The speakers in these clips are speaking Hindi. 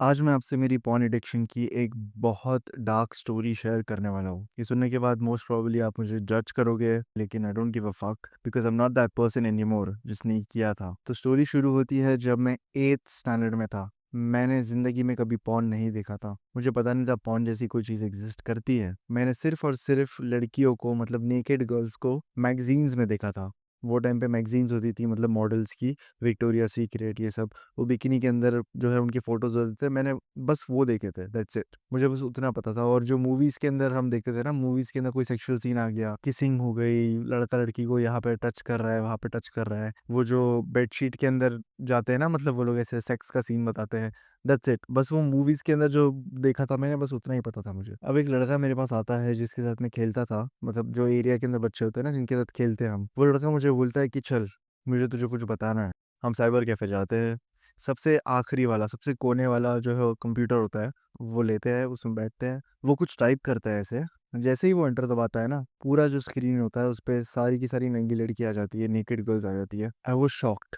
आज मैं आपसे मेरी पॉर्न एडिक्शन की एक बहुत डार्क स्टोरी शेयर करने वाला हूँ। ये सुनने के बाद मोस्ट प्रोबेबली आप मुझे जज करोगे, लेकिन I don't give a fuck because I am not that person anymore जिसने ये किया था। तो स्टोरी शुरू होती है जब मैं 8th स्टैंडर्ड में था। मैंने ज़िंदगी में कभी पॉर्न नहीं देखा था। मुझे पता नहीं था पॉर्न जैसी कोई चीज़ एग्ज़िस्ट करती है। मैंने सिर्फ़ और सिर्फ़ लड़कियों को मतलब नेकेड गर्ल्स को मैगज़ीन्स में देखा था। वो टाइम पे मैगज़ीन्स होती थी मतलब मॉडल्स की, विक्टोरिया सीक्रेट ये सब। वो बिकिनी के अंदर जो है उनके फ़ोटोज़ होते थे, मैंने बस वो देखे थे, दैट्स इट। मुझे बस उतना पता था। और जो मूवीज़ के अंदर हम देखते थे ना, मूवीज़ के अंदर कोई सेक्सुअल सीन आ गया, किसिंग हो गई, लड़का-लड़की को यहाँ पे टच कर रहा है, वहाँ पे टच कर रहा है। वो जो बेडशीट के अंदर जाते हैं ना, मतलब वो लोग ऐसे सेक्स का सीन बताते हैं, दैट्स इट। बस वो मूवीज़ के अंदर जो देखा था मैंने, बस उतना ही पता था मुझे। अब एक लड़का मेरे पास आता है जिसके साथ मैं खेलता था, मतलब जो एरिया के अंदर बच्चे होते हैं ना, जिनके साथ खेलते हैं हम। वो लड़का मुझे बोलता है कि चल, मुझे तुझे कुछ बताना है। हम साइबर कैफ़े जाते हैं। सबसे आखिरी वाला, सबसे कोने वाला जो है वो कंप्यूटर होता है, वो लेते हैं, उसमें बैठते हैं, वो कुछ टाइप करता है ऐसे। जैसे ही वो एंटर दबाता है ना, पूरा जो स्क्रीन होता है उसपे सारी की सारी नंगी लड़की आ जाती है, नेकेड गर्ल्स आ जाती है। I was shocked.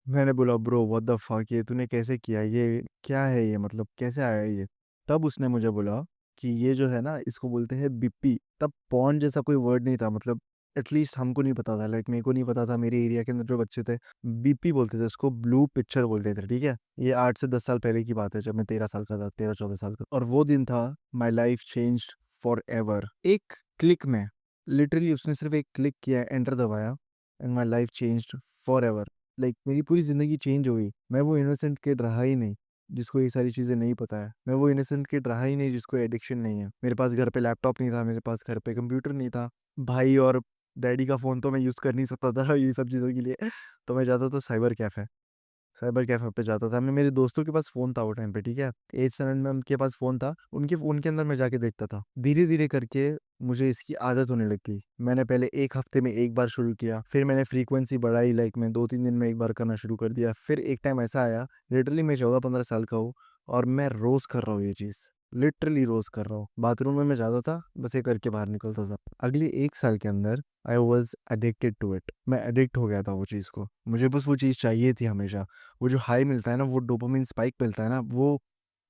मैंने बोला ब्रो व्हाट द फक, ये तूने कैसे किया? ये क्या है ये? मतलब कैसे आया ये? तब उसने मुझे बोला कि ये जो है ना, इसको बोलते हैं बिप्पी। तब पॉर्न जैसा कोई वर्ड नहीं था, मतलब एटलीस्ट हमको नहीं पता था, लाइक मेरे को नहीं पता था, मेरे एरिया के अंदर जो बच्चे थे बीपी बोलते थे उसको, ब्लू पिक्चर बोलते थे, ठीक है? ये 8 से 10 साल पहले की बात है, जब मैं 13 साल का था, 13-14 साल का। और वो दिन था, माय लाइफ चेंज्ड फॉरएवर। एक क्लिक में, लिटरली उसने सिर्फ एक क्लिक किया, एंटर दबाया and my life changed forever. Like मेरी पूरी ज़िंदगी चेंज हो गई। मैं वो इनोसेंट किड रहा ही नहीं, जिसको ये सारी चीज़ें नहीं पता है। मैं वो इनोसेंट किड रहा ही नहीं जिसको एडिक्शन नहीं है। मेरे पास घर पे लैपटॉप नहीं था, मेरे पास घर पे कंप्यूटर नहीं था। भाई और डैडी का फ़ोन तो मैं यूज़ कर नहीं सकता था ये सब चीज़ों के लिए। तो मैं जाता था साइबर कैफ़े पे जाता था मैं। मेरे दोस्तों के पास फ़ोन था वो टाइम पे, ठीक है? 8th स्टैंडर्ड में उनके पास फ़ोन था। उनके फ़ोन के अंदर मैं जाके देखता था। धीरे-धीरे करके मुझे इसकी आदत होने लग गई। मैंने पहले 1 हफ़्ते में 1 बार शुरू किया, फिर मैंने फ्रीक्वेंसी बढ़ाई, लाइक मैं 2-3 दिन में 1 बार करना शुरू कर दिया। फिर एक टाइम ऐसा आया, लिटरली मैं 14-15 साल का हूँ और मैं रोज़ कर रहा हूँ ये चीज़। लिटरली रोज़ कर रहा हूँ। बाथरूम में मैं जाता था, बस ये करके बाहर निकलता था। अगले 1 साल के अंदर I was addicted to it. मैं एडिक्ट हो गया था वो चीज़ को। मुझे बस वो चीज़ चाहिए थी हमेशा। वो जो हाई मिलता है ना, वो डोपामाइन स्पाइक मिलता है ना, वो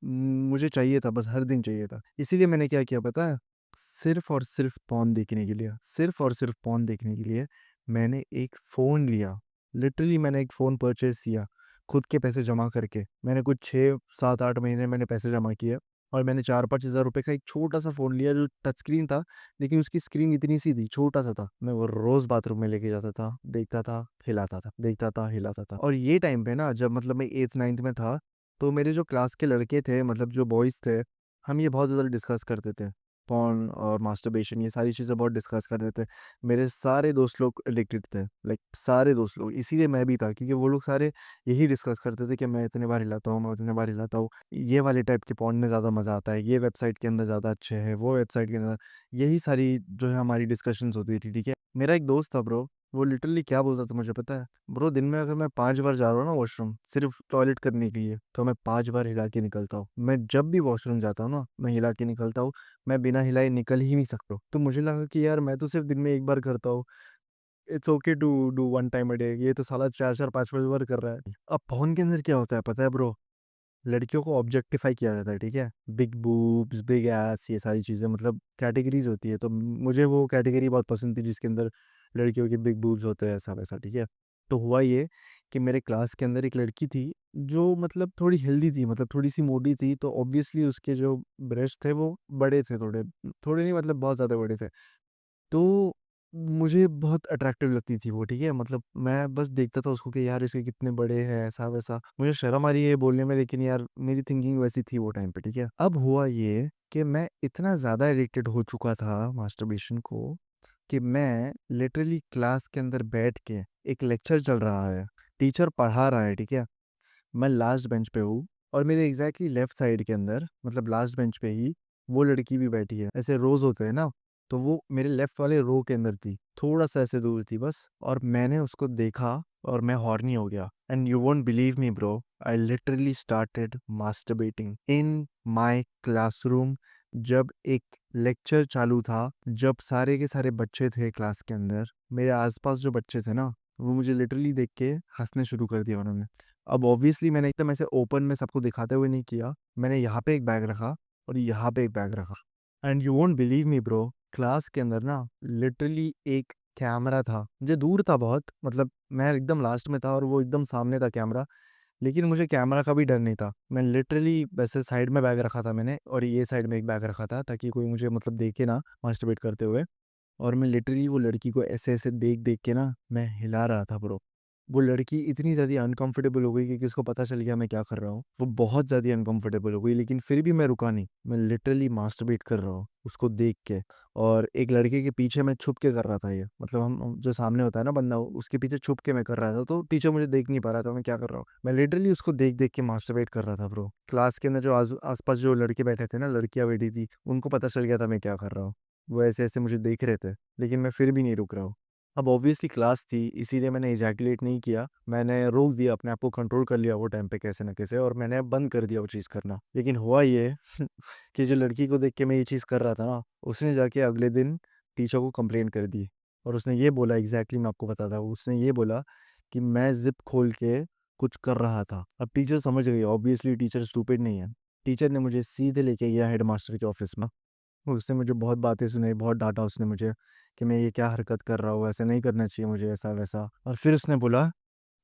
मुझे चाहिए था, बस हर दिन चाहिए था। इसीलिए मैंने क्या किया पता है? सिर्फ़ और सिर्फ़ पॉर्न देखने के लिए, सिर्फ़ और सिर्फ़ पॉर्न देखने के लिए मैंने एक फ़ोन लिया। लिटरली मैंने एक फ़ोन परचेज़ किया, खुद के पैसे जमा करके। मैंने कुछ 6, 7, 8 महीने मैंने पैसे जमा किए और मैंने 4-5 हज़ार रुपए का एक छोटा-सा फ़ोन लिया जो टच स्क्रीन था, लेकिन उसकी स्क्रीन इतनी-सी थी, छोटा-सा था। मैं वो रोज़ बाथरूम में लेके जाता था, देखता था, हिलाता था, देखता था, हिलाता था। और ये टाइम पे ना, जब मतलब मैं 8th 9th में था, तो मेरे जो क्लास के लड़के थे, मतलब जो बॉयज़ थे, हम ये बहुत ज़्यादा डिस्कस करते थे। पॉर्न और मास्टरबेशन ये सारी चीज़ें बहुत डिस्कस करते थे। मेरे सारे दोस्त लोग एडिक्टेड थे, लाइक सारे दोस्त लोग, इसीलिए मैं भी था, क्योंकि वो लोग सारे यही डिस्कस करते थे कि मैं इतने बार हिलाता हूँ, मैं उतने बार हिलाता हूँ। ये वाले टाइप के पॉर्न में ज़्यादा मज़ा आता है, ये वेबसाइट के अंदर ज़्यादा अच्छे हैं, वो वेबसाइट के अंदर, यही सारी जो है हमारी डिस्कशंस होती थी, ठीक है? मेरा एक दोस्त था ब्रो, वो लिटरली क्या बोलता था मुझे पता है? ब्रो दिन में अगर मैं 5 बार जा रहा हूँ ना वॉशरूम, सिर्फ़ टॉयलेट करने के लिए, तो मैं 5 बार हिला के निकलता हूँ। मैं जब भी वॉशरूम जाता हूँ ना, मैं हिला के निकलता हूँ, मैं बिना हिलाए निकल ही नहीं सकता हूँ। तो मुझे लगा कि यार मैं तो सिर्फ़ दिन में 1 बार करता हूँ, it's okay to do 1 time a day, ये तो साला 4-4 5-5 बार कर रहा है। अब फ़ोन के अंदर क्या होता है पता है ब्रो? लड़कियों को ऑब्जेक्टिफाई किया जाता है, ठीक है? बिग बूब्स, बिग एस, ये सारी चीज़ें, मतलब कैटेगरीज़ होती है, तो मुझे वो कैटेगरी बहुत पसंद थी जिसके अंदर लड़कियों के बिग बूब्स होते हैं, ऐसा-वैसा, ठीक है? तो हुआ ये कि मेरे क्लास के अंदर एक लड़की थी, जो मतलब थोड़ी हेल्दी थी, मतलब थोड़ी-सी मोटी थी, तो ऑब्वियसली उसके जो ब्रेस्ट थे वो बड़े थे थोड़े, थोड़े नहीं मतलब बहुत ज़्यादा बड़े थे। तो मुझे बहुत अट्रैक्टिव लगती थी वो, ठीक है? मतलब मैं बस देखता था उसको कि यार इसके कितने बड़े हैं, ऐसा-वैसा। मुझे शर्म आ रही है ये बोलने में, लेकिन यार मेरी थिंकिंग वैसी थी वो टाइम पे, ठीक है? अब हुआ ये कि मैं इतना ज़्यादा एडिक्टेड हो चुका था मास्टरबेशन को, कि मैं लिटरली क्लास के अंदर बैठ के, एक लेक्चर चल रहा है, टीचर पढ़ा रहा है, ठीक है? मैं लास्ट बेंच पे हूँ और मेरे एग्ज़ैक्टली लेफ्ट साइड के अंदर, मतलब लास्ट बेंच पे ही वो लड़की भी बैठी है। ऐसे रोज़ होते हैं ना, तो वो मेरे लेफ्ट वाले रो के अंदर थी, थोड़ा-सा ऐसे दूर थी बस, और मैंने उसको देखा और मैं हॉर्नी हो गया। And you won't believe me bro, I literally started masturbating in my classroom. जब एक लेक्चर चालू था, जब सारे के सारे बच्चे थे क्लास के अंदर, मेरे आस-पास जो बच्चे थे ना, वो मुझे लिटरली देख के हँसने शुरू कर दिया उन्होंने। अब ऑब्वियसली मैंने एकदम ऐसे ओपन में सबको दिखाते हुए नहीं किया। मैंने यहाँ पे एक बैग रखा और यहाँ पे एक बैग रखा। And you won't believe me bro, class के अंदर ना लिटरली एक कैमरा था। मुझे दूर था बहुत, मतलब मैं एकदम लास्ट में था और वो एकदम सामने था कैमरा। लेकिन मुझे कैमरा का भी डर नहीं था। मैं लिटरली वैसे साइड में बैग रखा था मैंने, और ये साइड में एक बैग रखा था ताकि कोई मुझे मतलब देखे ना मास्टरबेट करते हुए। और मैं लिटरली वो लड़की को ऐसे-ऐसे देख-देख के ना मैं हिला रहा था ब्रो। वो लड़की इतनी ज़्यादा अनकंफर्टेबल हो गई कि उसको पता चल गया मैं क्या कर रहा हूँ। वो बहुत ज़्यादा अनकंफर्टेबल हो गई, लेकिन फिर भी मैं रुका नहीं। मैं लिटरली मास्टरबेट कर रहा हूँ उसको देख के। और एक लड़के के पीछे मैं छुप के कर रहा था ये। मतलब हम जो सामने होता है ना बंदा, उसके पीछे छुप के मैं कर रहा था, तो टीचर मुझे देख नहीं पा रहा था मैं क्या कर रहा हूँ। मैं लिटरली उसको देख-देख के मास्टरबेट कर रहा था ब्रो। क्लास के अंदर जो आस-पास जो लड़के बैठे थे ना, लड़कियाँ बैठी थी, उनको पता चल गया था मैं क्या कर रहा हूँ। वो ऐसे-ऐसे मुझे देख रहे थे, लेकिन मैं फिर भी नहीं रुक रहा हूँ। अब ऑब्वियसली क्लास थी, इसीलिए मैंने इजैकुलेट नहीं किया। मैंने रोक दिया, अपने आप को कंट्रोल कर लिया वो टाइम पे कैसे न कैसे, और मैंने बंद कर दिया वो चीज़ करना। लेकिन हुआ ये कि जो लड़की को देख के मैं ये चीज़ कर रहा था ना, उसने जाके अगले दिन टीचर को कंप्लेंट कर दी। और उसने ये बोला, एग्ज़ैक्टली मैं आपको बताता हूँ, उसने ये बोला कि मैं ज़िप खोल के कुछ कर रहा था। अब टीचर समझ गई, ऑब्वियसली टीचर स्टूपिड नहीं है। टीचर ने मुझे सीधे लेके गया हेडमास्टर के ऑफ़िस में। उसने मुझे बहुत बातें सुनाई, बहुत डाँटा उसने मुझे कि मैं ये क्या हरकत कर रहा हूँ, ऐसा नहीं करना चाहिए मुझे, ऐसा-वैसा। और फिर उसने बोला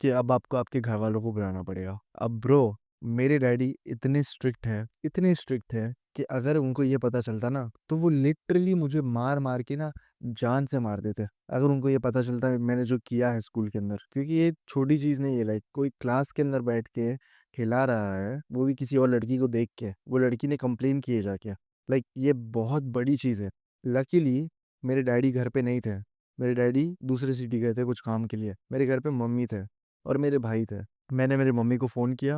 कि अब आपको आपके घरवालों को बुलाना पड़ेगा। अब ब्रो, मेरे डैडी इतने स्ट्रिक्ट है कि अगर उनको ये पता चलता ना, तो वो लिटरली मुझे मार-मार के ना जान से मार देते। अगर उनको ये पता चलता है मैंने जो किया है स्कूल के अंदर। क्योंकि ये छोटी चीज़ नहीं है, लाइक कोई क्लास के अंदर बैठ के खिला रहा है, वो भी किसी और लड़की को देख के। वो लड़की ने कंप्लेन की है जाके। लाइक ये बहुत बड़ी चीज़ है। लकीली मेरे डैडी घर पे नहीं थे। मेरे डैडी दूसरे सिटी गए थे कुछ काम के लिए। मेरे घर पे मम्मी थे और मेरे भाई थे। मैंने मेरी मम्मी को फ़ोन किया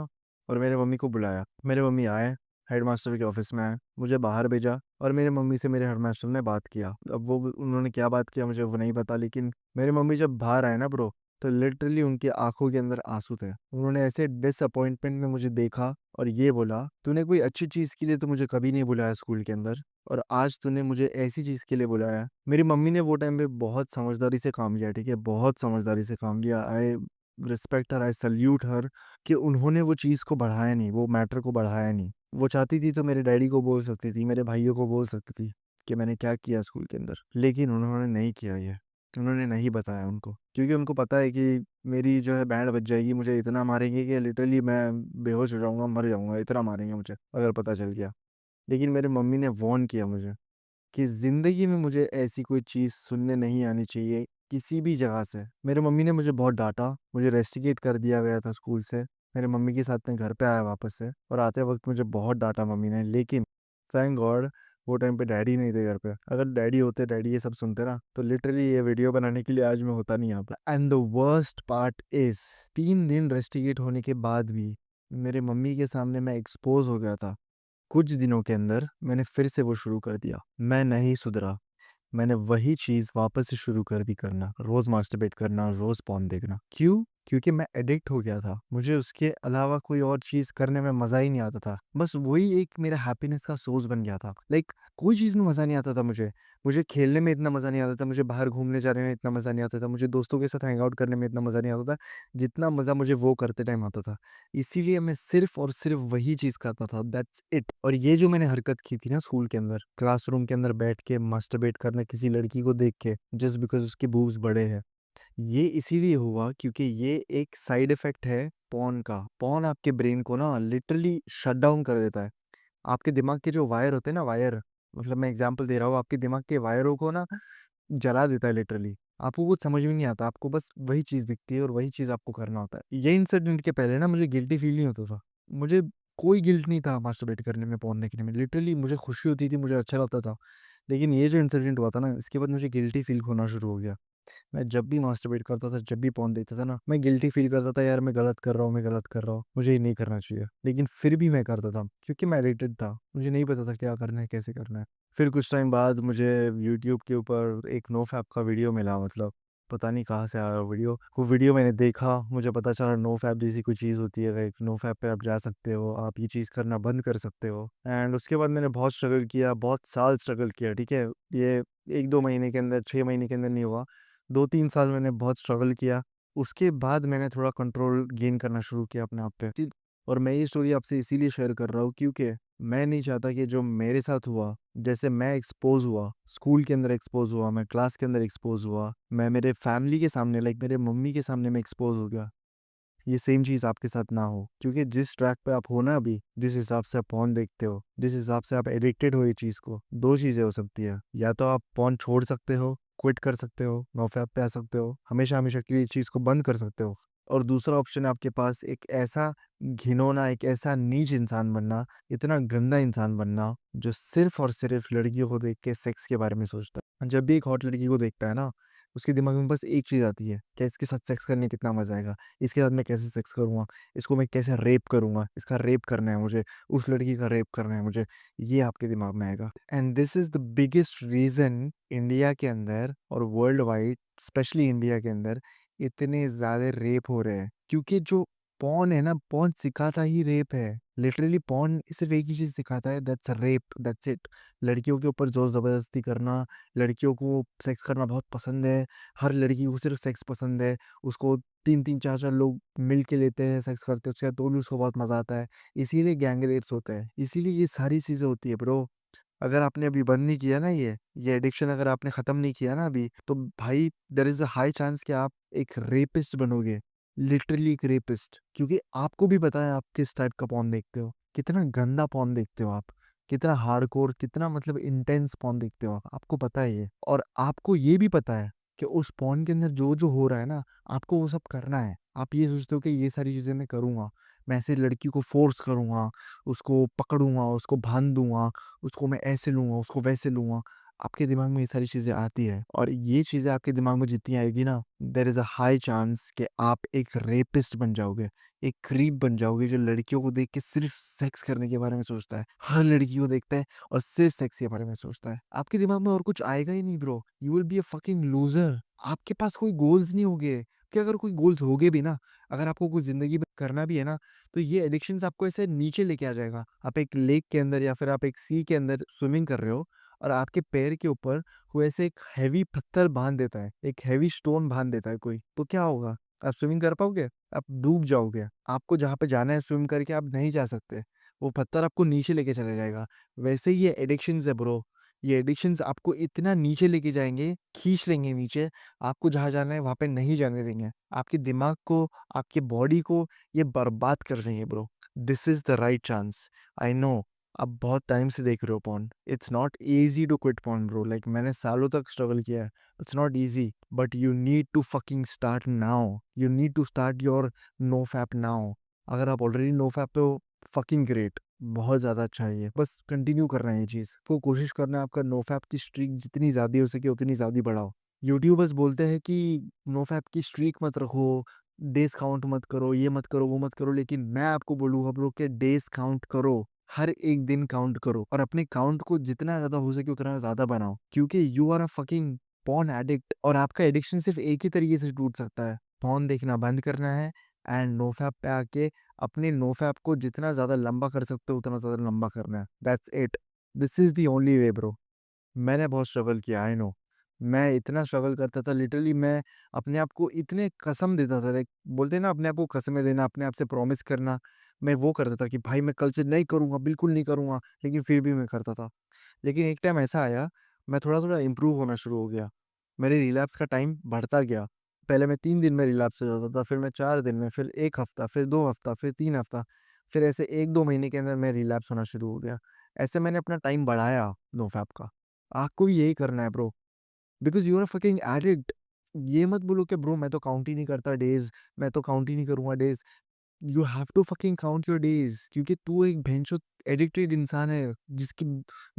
और मेरे मम्मी को बुलाया। मेरे मम्मी आए, हेडमास्टर के ऑफ़िस में आए, मुझे बाहर भेजा और मेरे मम्मी से मेरे हेडमास्टर ने बात किया। अब वो उन्होंने क्या बात किया मुझे वो नहीं पता, लेकिन मेरी मम्मी जब बाहर आए ना ब्रो, तो लिटरली उनकी आँखों के अंदर आँसू थे। उन्होंने ऐसे डिसअपॉइंटमेंट में मुझे देखा और ये बोला, "तूने कोई अच्छी चीज़ के लिए तो मुझे कभी नहीं बुलाया स्कूल के अंदर, और आज तूने मुझे ऐसी चीज़ के लिए बुलाया।" मेरी मम्मी ने वो टाइम पे बहुत समझदारी से काम लिया, ठीक है? बहुत समझदारी से काम लिया। I respect her, I salute हर कि उन्होंने वो चीज़ को बढ़ाया नहीं, वो मैटर को बढ़ाया नहीं। वो चाहती थी तो मेरे डैडी को बोल सकती थी, मेरे भाइयों को बोल सकती थी कि मैंने क्या किया स्कूल के अंदर। लेकिन उन्होंने नहीं किया ये, उन्होंने नहीं बताया उनको। क्योंकि उनको पता है कि मेरी जो है बैंड बज जाएगी, मुझे इतना मारेंगे कि लिटरली मैं बेहोश हो जाऊँगा, मर जाऊँगा, इतना मारेंगे मुझे अगर पता चल गया। लेकिन मेरी मम्मी ने वार्न किया मुझे कि ज़िंदगी में मुझे ऐसी कोई चीज़ सुनने नहीं आनी चाहिए, किसी भी जगह से। मेरी मम्मी ने मुझे बहुत डाँटा, मुझे रेस्टिकेट कर दिया गया था स्कूल से। मेरे मम्मी के साथ मैं घर पे आया वापस से, और आते वक़्त मुझे बहुत डाँटा मम्मी ने, लेकिन थैंक गॉड वो टाइम पे डैडी नहीं थे घर पे। अगर डैडी होते, डैडी ये सब सुनते ना, तो लिटरली ये वीडियो बनाने के लिए आज मैं होता नहीं यहाँ पे। And the worst part is 3 दिन रेस्टिकेट होने के बाद भी मेरे मम्मी के सामने मैं एक्सपोज़ हो गया था। कुछ दिनों के अंदर मैंने फिर से वो शुरू कर दिया। मैं नहीं सुधरा। मैंने वही चीज़ वापस से शुरू कर दी करना, रोज़ मास्टरबेट करना, रोज़ पॉर्न देखना। क्यों? क्योंकि मैं एडिक्ट हो गया था। मुझे उसके अलावा कोई और चीज़ करने में मज़ा ही नहीं आता था। बस वही एक मेरा हैप्पीनेस का सोर्स बन गया था। लाइक कोई चीज़ में मज़ा नहीं आता था मुझे। मुझे खेलने में इतना मज़ा नहीं आता था, मुझे बाहर घूमने जाने में इतना मज़ा नहीं आता था, मुझे दोस्तों के साथ हैंग आउट करने में इतना मज़ा नहीं आता था, जितना मज़ा मुझे वो करते टाइम आता था। इसीलिए मैं सिर्फ़ और सिर्फ़ वही चीज़ करता था, दैट्स इट। और ये जो मैंने हरकत की थी ना स्कूल के अंदर, क्लासरूम के अंदर बैठ के मास्टरबेट करना किसी लड़की को देख के, जस्ट बिकॉज़ उसके बूब्स बड़े हैं। ये इसीलिए हुआ क्योंकि ये एक साइड इफ़ेक्ट है पॉर्न का। पॉर्न आपके ब्रेन को ना लिटरली शट डाउन कर देता है। आपके दिमाग के जो वायर होते हैं ना, वायर, मतलब मैं एग्ज़ाम्पल दे रहा हूँ, आपके दिमाग के वायरों को ना जला देता है लिटरली। आपको कुछ समझ में नहीं आता, आपको बस वही चीज़ दिखती है और वही चीज़ आपको करना होता है। ये इंसिडेंट के पहले ना मुझे गिल्टी फ़ील नहीं होता था। मुझे कोई गिल्ट नहीं था मास्टरबेट करने में, पॉर्न देखने में। लिटरली मुझे खुशी होती थी, मुझे अच्छा लगता था। लेकिन ये जो इंसिडेंट हुआ था ना, इसके बाद मुझे गिल्टी फ़ील होना शुरू हो गया। मैं जब भी मास्टरबेट करता था, जब भी पॉर्न देखता था ना, मैं गिल्टी फ़ील करता था, यार मैं गलत कर रहा हूँ, मैं गलत कर रहा हूँ, मुझे ये नहीं करना चाहिए। लेकिन फिर भी मैं करता था क्योंकि मैं एडिक्टेड था। मुझे नहीं पता था क्या करना है, कैसे करना है। फिर कुछ टाइम बाद मुझे यूट्यूब के ऊपर एक नोफ़ैप का वीडियो मिला, मतलब पता नहीं कहाँ से आया वो वीडियो। वो वीडियो मैंने देखा, मुझे पता चला नोफ़ैप जैसी कोई चीज़ होती है, लाइक नोफ़ैप पे आप जा सकते हो, आप ये चीज़ करना बंद कर सकते हो। एंड उसके बाद मैंने बहुत स्ट्रगल किया, बहुत साल स्ट्रगल किया, ठीक है? ये 1-2 महीने के अंदर, 6 महीने के अंदर नहीं हुआ। 2-3 साल मैंने बहुत स्ट्रगल किया। उसके बाद मैंने थोड़ा कंट्रोल गेन करना शुरू किया अपने आप पे। और मैं ये स्टोरी आपसे इसीलिए शेयर कर रहा हूँ क्योंकि मैं नहीं चाहता कि जो मेरे साथ हुआ, जैसे मैं एक्सपोज हुआ, स्कूल के अंदर एक्सपोज हुआ, मैं क्लास के अंदर एक्सपोज हुआ, मैं मेरे फैमिली के सामने लाइक मेरे मम्मी के सामने मैं एक्सपोज हो गया, ये सेम चीज़ आपके साथ ना हो। क्योंकि जिस ट्रैक पे आप हो ना अभी, जिस हिसाब से आप पॉन देखते हो, जिस हिसाब से आप एडिक्टेड हो ये चीज़ को, दो चीज़ें हो सकती है। या तो आप पॉन छोड़ सकते हो, क्विट कर सकते हो, नोफैप पे आ सकते हो, हमेशा हमेशा के लिए इस चीज़ को बंद कर सकते हो। और दूसरा ऑप्शन है आपके पास, एक ऐसा घिनौना, एक ऐसा नीच इंसान बनना, इतना गंदा इंसान बनना, जो सिर्फ और सिर्फ लड़कियों को देख के सेक्स के बारे में सोचता है। जब भी एक हॉट लड़की को देखता है ना, उसके दिमाग में बस एक चीज़ आती है, क्या इसके साथ सेक्स करने कितना मजा आएगा, इसके साथ मैं कैसे सेक्स करूँगा, इसको मैं कैसे रेप करूँगा, इसका रेप करना है मुझे, उस लड़की का रेप करना है मुझे, ये आपके दिमाग में आएगा। And this is the biggest reason India के अंदर और वर्ल्ड वाइड, स्पेशली इंडिया के अंदर, इतने ज़्यादा रेप हो रहे हैं। क्योंकि जो पॉर्न है ना, पॉर्न सिखाता ही रेप है। लिटरली पॉर्न सिर्फ एक ही चीज़ सिखाता है, दैट्स रेप, दैट्स इट। लड़कियों के ऊपर जोर ज़बरदस्ती करना, लड़कियों को सेक्स करना बहुत पसंद है, हर लड़की को सिर्फ सेक्स पसंद है, उसको 3-3 4-4 लोग मिल के लेते हैं, सेक्स करते हैं उसके बाद, तो भी उसको बहुत मज़ा आता है। इसीलिए गैंग रेप्स होते हैं, इसीलिए ये सारी चीज़ें होती है ब्रो। अगर आपने अभी बंद नहीं किया ना ये एडिक्शन अगर आपने ख़त्म नहीं किया ना अभी, तो भाई there is a high chance कि आप एक रेपिस्ट बनोगे, लिटरली एक रेपिस्ट। क्योंकि आपको भी पता है आप किस टाइप का पॉर्न देखते हो, कितना गंदा पॉर्न देखते हो आप, कितना हार्डकोर, कितना मतलब इंटेंस पॉर्न देखते हो आप, आपको पता है ये। और आपको ये भी पता है कि उस पॉर्न के अंदर जो-जो हो रहा है ना, आपको वो सब करना है। आप ये सोचते हो कि ये सारी चीज़ें मैं करूँगा, मैं ऐसे लड़की को फ़ोर्स करूँगा, उसको पकड़ूँगा, उसको बाँध दूँगा, उसको मैं ऐसे लूँगा, उसको वैसे लूँगा। आपके दिमाग में ये सारी चीज़ें आती है, और ये चीज़ें आपके दिमाग में जितनी आएगी ना, there is a high chance कि आप एक रेपिस्ट बन जाओगे, एक क्रीप बन जाओगे जो लड़कियों को देख के सिर्फ़ सेक्स करने के बारे में सोचता है। हर लड़की को देखता है और सिर्फ़ सेक्स के बारे में सोचता है। आपके दिमाग में और कुछ आएगा ही नहीं bro, you will be a fucking loser. आपके पास कोई गोल्स नहीं होंगे, कि अगर कोई गोल्स होंगे भी ना, अगर आपको कुछ ज़िंदगी में करना भी है ना, तो ये एडिक्शंस आपको ऐसे नीचे लेके आ जाएगा। आप एक लेक के अंदर या फिर आप एक सी के अंदर स्विमिंग कर रहे हो, और आपके पैर के ऊपर कोई ऐसे एक हेवी पत्थर बाँध देता है, एक हेवी स्टोन बाँध देता है कोई, तो क्या होगा? आप स्विमिंग कर पाओगे? आप डूब जाओगे। आपको जहाँ पे जाना है स्विम करके आप नहीं जा सकते। वो पत्थर आपको नीचे लेके चला जाएगा। वैसे ही ये एडिक्शंस है ब्रो। ये एडिक्शंस आपको इतना नीचे लेके जाएँगे, खींच लेंगे नीचे, आपको जहाँ जाना है वहाँ पे नहीं जाने देंगे। आपके दिमाग को, आपकी बॉडी को ये बर्बाद कर देंगे bro. This is the right chance. I know आप बहुत टाइम से देख रहे हो porn. It's not easy to quit porn bro, like मैंने सालों तक स्ट्रगल किया है। It's not easy, but you need to fucking start now. You need to start your nofap now. अगर आप ऑलरेडी नोफैप पे हो, फकिंग ग्रेट, बहुत ज़्यादा अच्छा है ये। बस कंटिन्यू करना है ये चीज़। आपको कोशिश करना है आपका नोफैप की स्ट्रीक जितनी ज़्यादा हो सके उतनी ज़्यादा बढ़ाओ। यूट्यूबर्स बोलते हैं कि नोफैप की स्ट्रीक मत रखो, डेज़ काउंट मत करो, ये मत करो, वो मत करो, लेकिन मैं आपको बोलूँगा ब्रो कि डेज़ काउंट करो। हर एक दिन काउंट करो, और अपने काउंट को जितना ज़्यादा हो सके उतना ज़्यादा बनाओ, क्योंकि you are a fucking porn addict, और आपका एडिक्शन सिर्फ एक ही तरीके से टूट सकता है, पॉर्न देखना बंद करना है, एंड नोफैप पे आके अपने नोफैप को जितना ज़्यादा लंबा कर सकते हो उतना ज़्यादा लंबा करना है। That's it. This is the only way bro. मैंने बहुत स्ट्रगल किया, आई नो। मैं इतना स्ट्रगल करता था, लिटरली मैं अपने आप को इतने कसम देता था, लाइक बोलते हैं ना अपने आप को कसमें देना, अपने आप से प्रॉमिस करना, मैं वो करता था कि भाई मैं कल से नहीं करूँगा, बिल्कुल नहीं करूँगा, लेकिन फिर भी मैं करता था। लेकिन एक टाइम ऐसा आया, मैं थोड़ा-थोड़ा इम्प्रूव होना शुरू हो गया। मेरे रिलैप्स का टाइम बढ़ता गया। पहले मैं 3 दिन में रिलैप्स हो जाता था, फिर मैं 4 दिन में, फिर 1 हफ्ता, फिर 2 हफ्ता, फिर 3 हफ्ता, फिर ऐसे 1-2 महीने के अंदर मैं रिलैप्स होना शुरू हो गया। ऐसे मैंने अपना टाइम बढ़ाया नोफैप का। आपको भी यही करना है bro, because you are a fucking addict. ये मत बोलो कि ब्रो मैं तो काउंट ही नहीं करता डेज़, मैं तो काउंट ही नहीं करूँगा days. You have to fucking count your days, क्योंकि तू एक भेंचोद एडिक्टेड इंसान है, जिसकी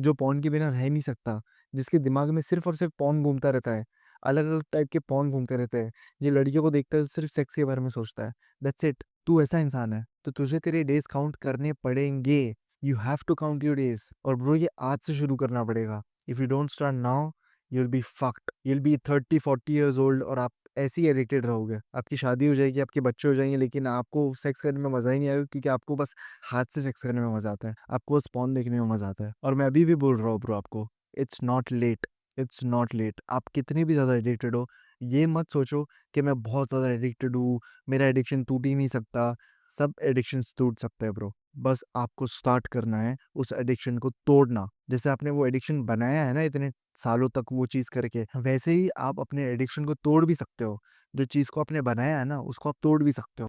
जो पॉर्न के बिना रह नहीं सकता, जिसके दिमाग में सिर्फ़ और सिर्फ़ पॉर्न घूमता रहता है। अलग-अलग टाइप के पॉर्न घूमते रहते हैं। जो लड़कियों को देखता है तो सिर्फ़ सेक्स के बारे में सोचता है। That's it. तू ऐसा इंसान है, तो तुझे तेरे डेज़ काउंट करने पड़ेंगे। You have to count your days, और ब्रो ये आज से शुरू करना पड़ेगा। If you don't start now, you will be fucked. You will be 30-40 years old, और आप ऐसे ही एडिक्टेड रहोगे। आपकी शादी हो जाएगी, आपके बच्चे हो जाएँगे, लेकिन आपको सेक्स करने में मज़ा ही नहीं आएगा, क्योंकि आपको बस हाथ से सेक्स करने में मज़ा आता है। आपको बस पॉर्न देखने में मज़ा आता है। और मैं अभी भी बोल रहा हूँ ब्रो आपको, it's not let. It's not let. आप कितनी भी ज़्यादा एडिक्टेड हो, ये मत सोचो कि मैं बहुत ज़्यादा एडिक्टेड हूँ, मेरा एडिक्शन टूट ही नहीं सकता। सब एडिक्शंस टूट सकते हैं ब्रो। बस आपको स्टार्ट करना है उस एडिक्शन को तोड़ना। जैसे आपने वो एडिक्शन बनाया है ना इतने सालों तक वो चीज़ करके, वैसे ही आप अपने एडिक्शन को तोड़ भी सकते हो। जो चीज़ को आपने बनाया है ना, उसको आप तोड़ भी सकते हो।